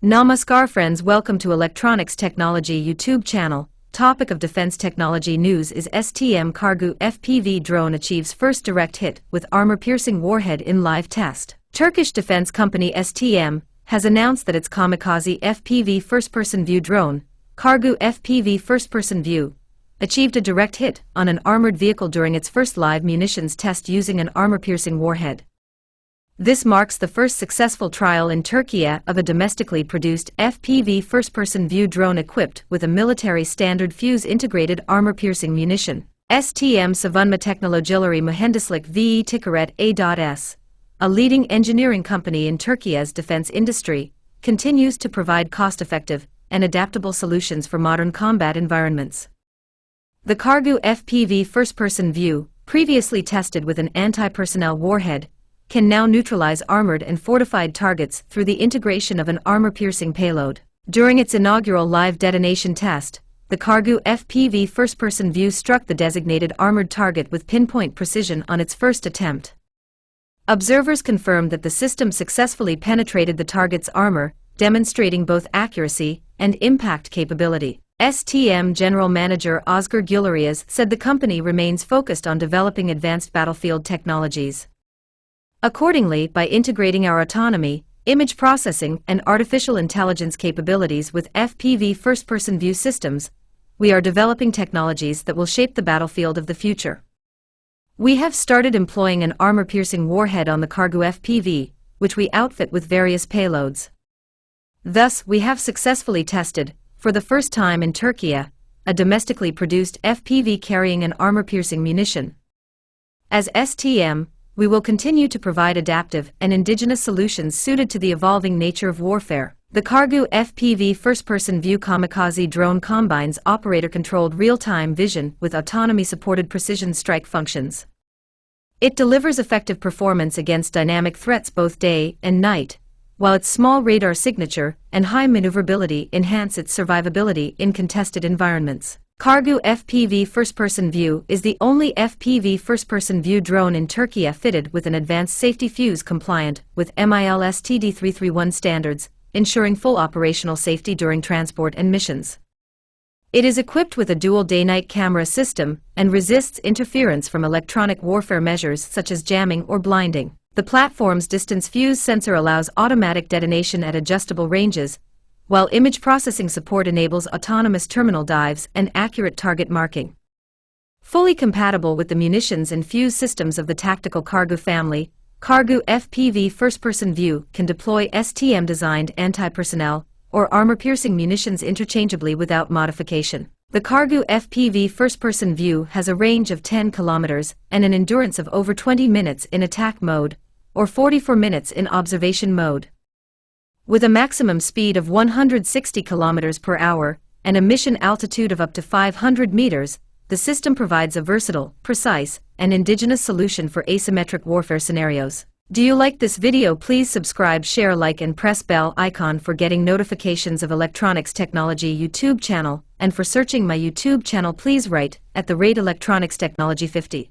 Namaskar friends, welcome to Electronics Technology YouTube channel. Topic of defense technology news is STM Kargu FPV drone achieves first direct hit with armor-piercing warhead in live test. Turkish defense company STM has announced that its kamikaze FPV first-person view drone, Kargu FPV first-person view, achieved a direct hit on an armored vehicle during its first live munitions test using an armor-piercing warhead. This marks the first successful trial in Turkey of a domestically produced FPV first-person view drone equipped with a military standard fuse-integrated armor-piercing munition. STM Savunma Teknolojileri Mühendislik ve Ticaret A.S., a leading engineering company in Turkey's defense industry, continues to provide cost-effective and adaptable solutions for modern combat environments. The Kargu FPV first-person view, previously tested with an anti-personnel warhead, can now neutralize armored and fortified targets through the integration of an armor-piercing payload. During its inaugural live detonation test, the Kargu FPV first-person view struck the designated armored target with pinpoint precision on its first attempt. Observers confirmed that the system successfully penetrated the target's armor, demonstrating both accuracy and impact capability. STM General Manager Özgür Güleriz said the company remains focused on developing advanced battlefield technologies. Accordingly, by integrating our autonomy, image processing, and artificial intelligence capabilities with FPV first-person view systems, we are developing technologies that will shape the battlefield of the future. We have started employing an armor-piercing warhead on the Kargu FPV, which we outfit with various payloads. Thus, we have successfully tested, for the first time in Turkey, a domestically produced FPV carrying an armor-piercing munition. As STM, we will continue to provide adaptive and indigenous solutions suited to the evolving nature of warfare. The Kargu FPV first-person view kamikaze drone combines operator-controlled real-time vision with autonomy-supported precision strike functions. It delivers effective performance against dynamic threats both day and night, while its small radar signature and high maneuverability enhance its survivability in contested environments. Kargu FPV first-person view is the only FPV first-person view drone in Turkey fitted with an advanced safety fuse compliant with MIL-STD 331 standards, ensuring full operational safety during transport and missions. It is equipped with a dual day-night camera system and resists interference from electronic warfare measures such as jamming or blinding. The platform's distance fuse sensor allows automatic detonation at adjustable ranges, while image processing support enables autonomous terminal dives and accurate target marking. Fully compatible with the munitions and fuse systems of the tactical Kargu family, Kargu FPV first-person view can deploy STM-designed anti-personnel or armor-piercing munitions interchangeably without modification. The Kargu FPV first-person view has a range of 10 kilometers and an endurance of over 20 minutes in attack mode, or 44 minutes in observation mode. With a maximum speed of 160 km per hour and a mission altitude of up to 500 meters, the system provides a versatile, precise, and indigenous solution for asymmetric warfare scenarios. Do you like this video? Please subscribe, share, like, and press bell icon for getting notifications of Electronics Technology YouTube channel, and for searching my YouTube channel please write @ Electronics Technology 50.